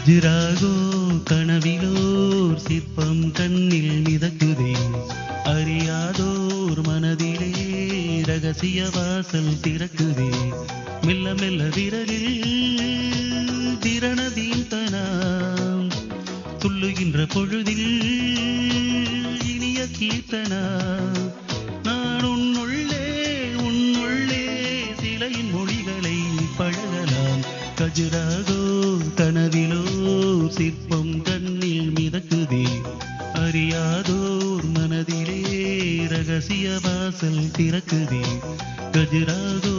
கஜுராகோ கனவிலோர் சிற்பம் கண்ணில் மிதக்குதே, அறியாதோர் மனதிலே ரகசிய வாசல் திறக்குதே. மெல்ல மெல்ல விரலில் திரணதீந்தனாம், துள்ளுகின்ற பொழுதில் இனிய கீர்த்தனா. நான் உன்னுள்ளே சிலையின் மொழிகளை பழகலாம். கஜுராகோ கனவிலோ சிற்பம் கண்ணில் மிதக்குதே, அறியாதோர் மனதிலே ரகசிய வாசல் திறக்குதே. கஜுராகோ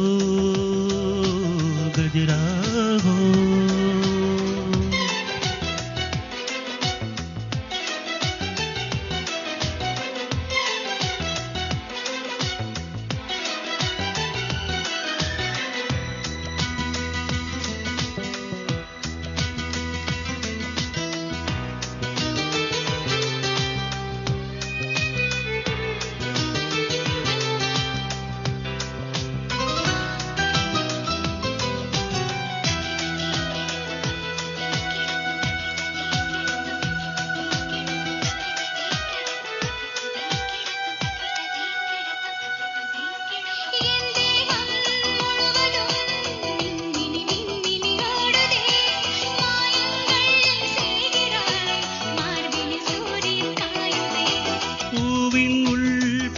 கஜுராகோ.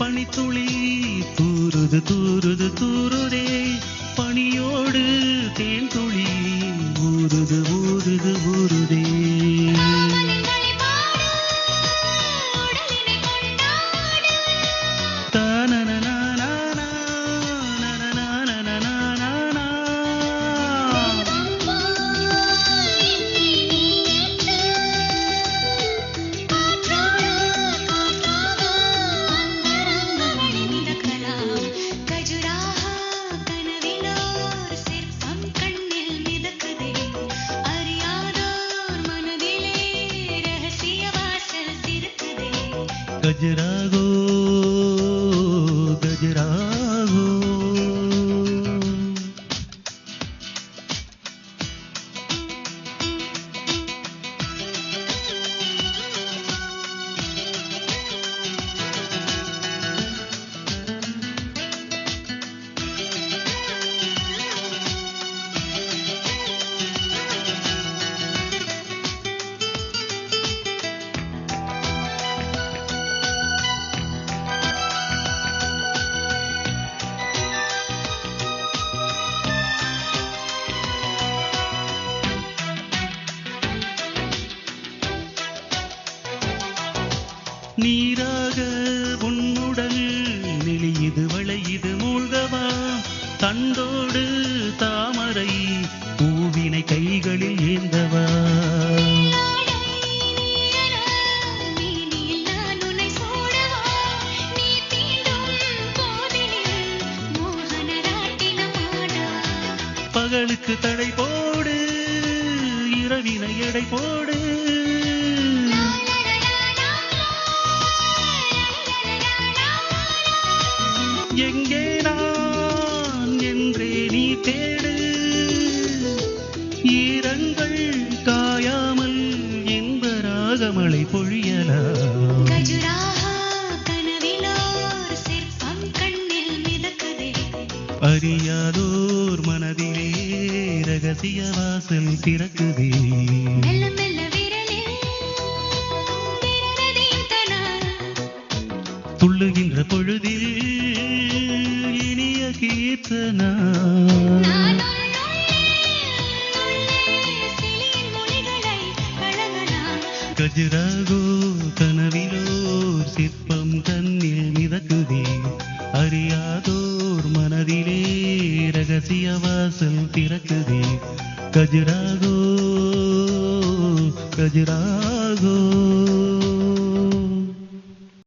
பனித்துளி தூருது தூருது தூருதே, பனியோடு தேன் துளி ஊருது ஊருது ஊருதே. கஜுராகோ கஜுராகோ. நீராக உன்னுடல் நெளியுது வளையுது மூழ்கவா, தண்டோடு தாமரை பூவினை கைகளில் ஏந்தவா. பகலுக்கு தடை போடு, இரவினை எடை போடு. எங்கே நான் என்றே நீ தேடு, ஈரங்கள் காயாமல் என்ப ராகமழை பொழியலாம். கஜுராகோ கனவிலோர் சிற்பம் கண்ணில் மிதக்குதே, அறியாதோர் மனதிலே ரகசிய வாசல் திறக்குதே. மெல்ல மெல்ல விரலில் திரணதீந்தனா, துள்ளுகின்ற பொழுதில் இனிய கீர்த்தனா. நான் சிலையின் மொழிகளை பழகலாம். கஜுராகோ கனவிலோர் சிற்பம் கண்ணில் மிதக்குதே, அறியாதோர் மனதிலே ரகசிய வாசல் திறக்குதே. கஜுராகோ கஜுராகோ.